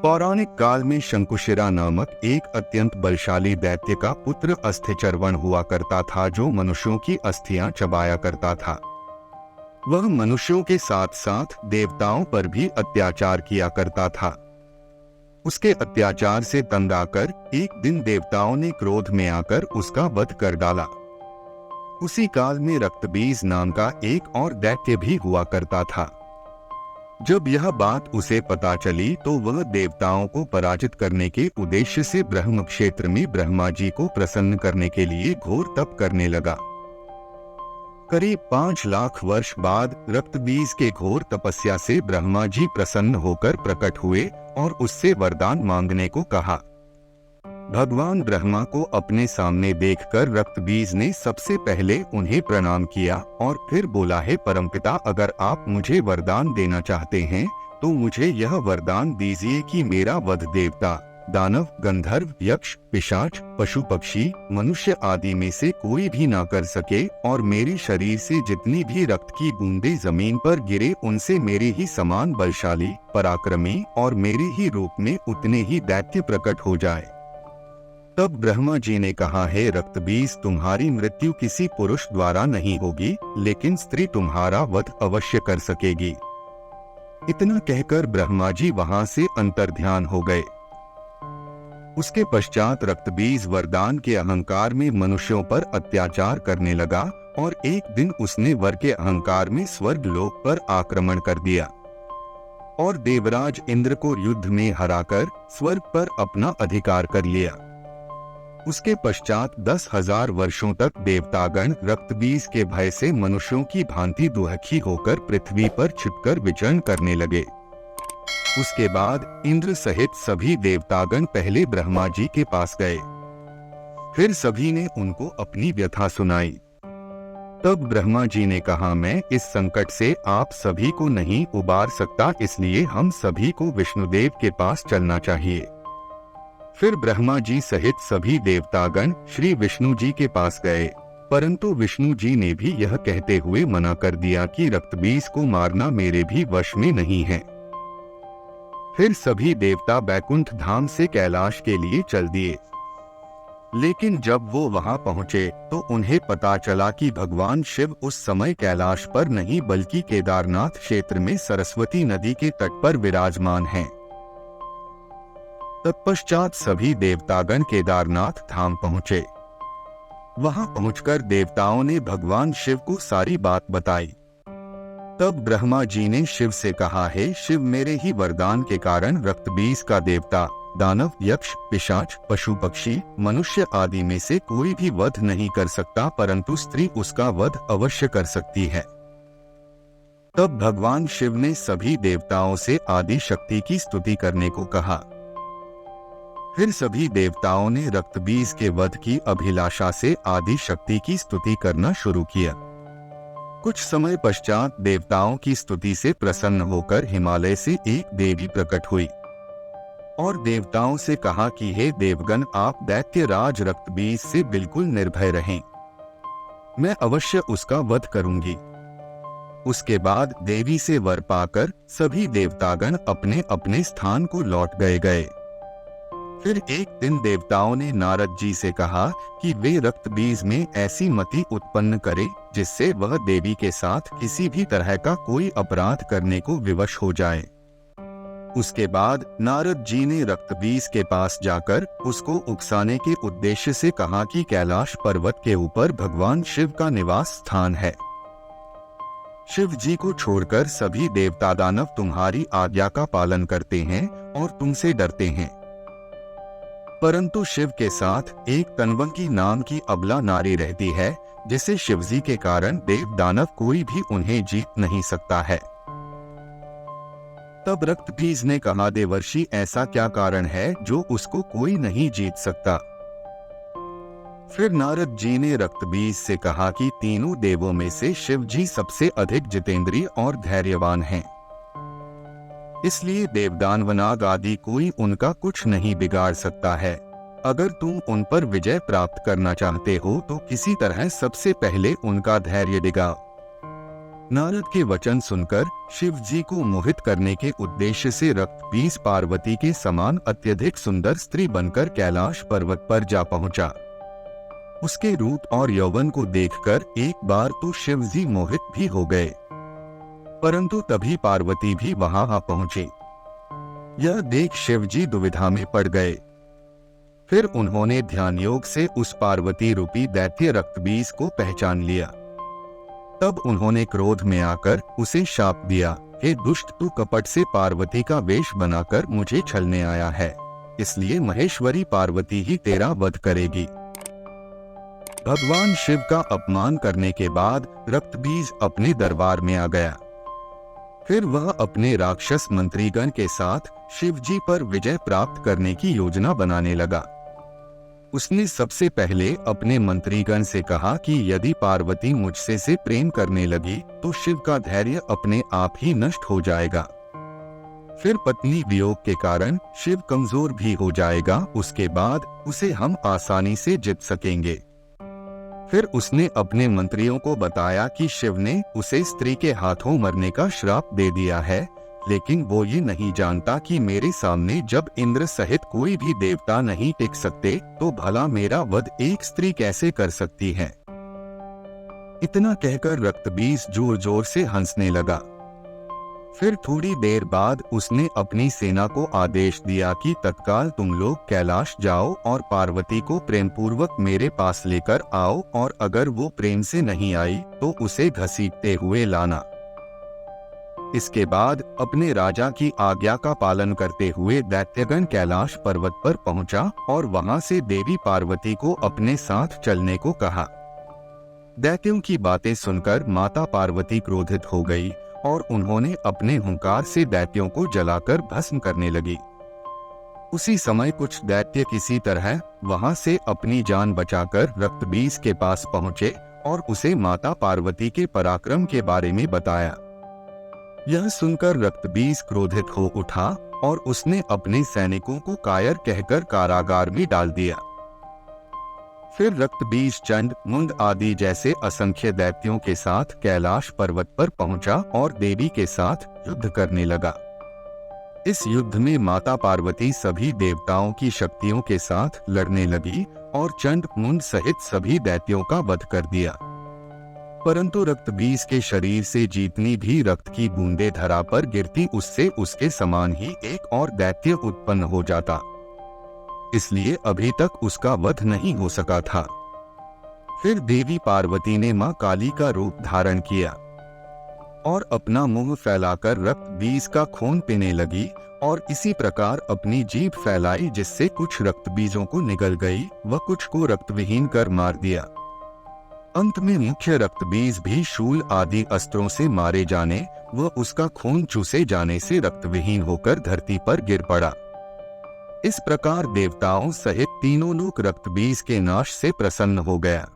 पौराणिक काल में शंकुशिरा नामक एक अत्यंत बलशाली दैत्य का पुत्र अस्थिचर्वण हुआ करता था, जो मनुष्यों की अस्थियां चबाया करता था। वह मनुष्यों के साथ साथ देवताओं पर भी अत्याचार किया करता था। उसके अत्याचार से तंग आकर एक दिन देवताओं ने क्रोध में आकर उसका वध कर डाला। उसी काल में रक्तबीज नाम का एक और दैत्य भी हुआ करता था। जब यह बात उसे पता चली तो वह देवताओं को पराजित करने के उद्देश्य से ब्रह्म क्षेत्र में ब्रह्मा जी को प्रसन्न करने के लिए घोर तप करने लगा। करीब 5 लाख वर्ष बाद रक्तबीज के घोर तपस्या से ब्रह्मा जी प्रसन्न होकर प्रकट हुए और उससे वरदान मांगने को कहा। भगवान ब्रह्मा को अपने सामने देखकर रक्तबीज ने सबसे पहले उन्हें प्रणाम किया और फिर बोला, हे परमपिता, अगर आप मुझे वरदान देना चाहते हैं तो मुझे यह वरदान दीजिए कि मेरा वध देवता, दानव, गंधर्व, यक्ष, पिशाच, पशु पक्षी, मनुष्य आदि में से कोई भी ना कर सके और मेरे शरीर से जितनी भी रक्त की बूंदें जमीन पर गिरे उनसे मेरे ही समान बलशाली, पराक्रमी और मेरे ही रूप में उतने ही दैत्य प्रकट हो जाए। तब ब्रह्मा जी ने कहा, हे रक्तबीज, तुम्हारी मृत्यु किसी पुरुष द्वारा नहीं होगी, लेकिन स्त्री तुम्हारा वध अवश्य कर सकेगी। इतना कहकर ब्रह्मा जी वहां से अंतर्ध्यान हो गए। उसके पश्चात रक्तबीज वरदान के अहंकार में मनुष्यों पर अत्याचार करने लगा और एक दिन उसने वर के अहंकार में स्वर्ग लोक पर आक्रमण कर दिया और देवराज इंद्र को युद्ध में हराकर स्वर्ग पर अपना अधिकार कर लिया। उसके पश्चात 10,000 वर्षों तक देवतागण रक्तबीज के भय से मनुष्यों की भांति दुखी होकर पृथ्वी पर छिपकर विचरण करने लगे। उसके बाद इंद्र सहित सभी देवतागण पहले ब्रह्मा जी के पास गए। फिर सभी ने उनको अपनी व्यथा सुनाई। तब ब्रह्मा जी ने कहा, मैं इस संकट से आप सभी को नहीं उबार सकता, इसलिए हम सभी को विष्णुदेव के पास चलना चाहिए। फिर ब्रह्मा जी सहित सभी देवतागण श्री विष्णु जी के पास गए, परंतु विष्णु जी ने भी यह कहते हुए मना कर दिया कि रक्तबीज को मारना मेरे भी वश में नहीं है। फिर सभी देवता बैकुंठ धाम से कैलाश के लिए चल दिए। लेकिन जब वो वहां पहुंचे तो उन्हें पता चला कि भगवान शिव उस समय कैलाश पर नहीं बल्कि केदारनाथ क्षेत्र में सरस्वती नदी के तट पर विराजमान हैं। तत्पश्चात सभी देवतागण केदारनाथ धाम पहुंचे। वहां पहुंचकर देवताओं ने भगवान शिव को सारी बात बताई। तब ब्रह्मा जी ने शिव से कहा, हे शिव, मेरे ही वरदान के कारण रक्तबीज का देवता, दानव, यक्ष, पिशाच, पशु पक्षी, मनुष्य आदि में से कोई भी वध नहीं कर सकता, परंतु स्त्री उसका वध अवश्य कर सकती है। तब भगवान शिव ने सभी देवताओं से आदि शक्ति की स्तुति करने को कहा। फिर सभी देवताओं ने रक्तबीज के वध की अभिलाषा से आदि शक्ति की स्तुति करना शुरू किया। कुछ समय पश्चात देवताओं की स्तुति से प्रसन्न होकर हिमालय से एक देवी प्रकट हुई और देवताओं से कहा कि हे देवगण, आप दैत्य राज रक्तबीज से बिल्कुल निर्भय रहें, मैं अवश्य उसका वध करूंगी। उसके बाद देवी से वर पाकर सभी देवतागण अपने अपने स्थान को लौट गए। फिर एक दिन देवताओं ने नारद जी से कहा कि वे रक्तबीज में ऐसी मति उत्पन्न करे जिससे वह देवी के साथ किसी भी तरह का कोई अपराध करने को विवश हो जाए। उसके बाद नारद जी ने रक्तबीज के पास जाकर उसको उकसाने के उद्देश्य से कहा कि कैलाश पर्वत के ऊपर भगवान शिव का निवास स्थान है। शिव जी को छोड़कर सभी देवता दानव तुम्हारी आज्ञा का पालन करते हैं और तुमसे डरते हैं, परंतु शिव के साथ एक तन्वंकी नाम की अबला नारी रहती है, जिसे शिवजी के कारण देव दानव कोई भी उन्हें जीत नहीं सकता है। तब रक्तबीज ने कहा, देवर्षि, ऐसा क्या कारण है जो उसको कोई नहीं जीत सकता? फिर नारद जी ने रक्तबीज से कहा कि तीनों देवों में से शिव जी सबसे अधिक जितेंद्रिय और धैर्यवान हैं। इसलिए देवदानव नाग आदि कोई उनका कुछ नहीं बिगाड़ सकता है। अगर तुम उन पर विजय प्राप्त करना चाहते हो तो किसी तरह सबसे पहले उनका धैर्य दिखाओ। नारद के वचन सुनकर शिव जी को मोहित करने के उद्देश्य से रक्त बीज पार्वती के समान अत्यधिक सुंदर स्त्री बनकर कैलाश पर्वत पर जा पहुंचा। उसके रूप और यौवन को देखकर एक बार तो शिव जी मोहित भी हो गए, परंतु तभी पार्वती भी वहां आ पहुंची। यह देख शिव जी दुविधा में पड़ गए। फिर उन्होंने ध्यान योग से उस पार्वती रूपी दैत्य रक्तबीज को पहचान लिया। तब उन्होंने क्रोध में आकर उसे शाप दिया, हे दुष्ट, तू कपट से पार्वती का वेश बनाकर मुझे छलने आया है, इसलिए महेश्वरी पार्वती ही तेरा वध करेगी। भगवान शिव का अपमान करने के बाद रक्तबीज अपने दरबार में आ गया। फिर वह अपने राक्षस मंत्रीगण के साथ शिव जी पर विजय प्राप्त करने की योजना बनाने लगा। उसने सबसे पहले अपने मंत्रीगण से कहा कि यदि पार्वती मुझसे से प्रेम करने लगी तो शिव का धैर्य अपने आप ही नष्ट हो जाएगा। फिर पत्नी वियोग के कारण शिव कमजोर भी हो जाएगा, उसके बाद उसे हम आसानी से जीत सकेंगे। फिर उसने अपने मंत्रियों को बताया कि शिव ने उसे स्त्री के हाथों मरने का श्राप दे दिया है, लेकिन वो ये नहीं जानता कि मेरे सामने जब इंद्र सहित कोई भी देवता नहीं टिक सकते तो भला मेरा वध एक स्त्री कैसे कर सकती है। इतना कहकर रक्तबीज जोर जोर से हंसने लगा। फिर थोड़ी देर बाद उसने अपनी सेना को आदेश दिया कि तत्काल तुम लोग कैलाश जाओ और पार्वती को प्रेम पूर्वक मेरे पास लेकर आओ, और अगर वो प्रेम से नहीं आई तो उसे घसीटते हुए लाना। इसके बाद अपने राजा की आज्ञा का पालन करते हुए दैत्यगण कैलाश पर्वत पर पहुंचा और वहां से देवी पार्वती को अपने साथ चलने को कहा। दैत्यों की बातें सुनकर माता पार्वती क्रोधित हो गई और उन्होंने अपने हुंकार से दैत्यों को जलाकर भस्म करने लगी। उसी समय कुछ दैत्य किसी तरह वहां से अपनी जान बचाकर रक्तबीज के पास पहुंचे और उसे माता पार्वती के पराक्रम के बारे में बताया। यह सुनकर रक्तबीज क्रोधित हो उठा और उसने अपने सैनिकों को कायर कहकर कारागार में डाल दिया। फिर रक्तबीज चंड, मुंड आदि जैसे असंख्य दैत्यों के साथ कैलाश पर्वत पर पहुंचा और देवी के साथ युद्ध करने लगा। इस युद्ध में माता पार्वती सभी देवताओं की शक्तियों के साथ लड़ने लगी और चंड, मुंड सहित सभी दैत्यों का वध कर दिया। परंतु रक्तबीज के शरीर से जितनी भी रक्त की बूंदें धरा पर गिरती, उससे उसके समान ही एक और दैत्य उत्पन्न हो जाता, इसलिए अभी तक उसका वध नहीं हो सका था। फिर देवी पार्वती ने मां काली का रूप धारण किया और अपना मुंह फैलाकर रक्तबीज का खून पीने लगी और इसी प्रकार अपनी जीभ फैलाई, जिससे कुछ रक्तबीजों को निगल गई व कुछ को रक्तविहीन कर मार दिया। अंत में मुख्य रक्तबीज भी शूल आदि अस्त्रों से मारे जाने व उसका खून चूसे जाने से रक्तविहीन होकर धरती पर गिर पड़ा। इस प्रकार देवताओं सहित तीनों लोक रक्तबीज के नाश से प्रसन्न हो गया।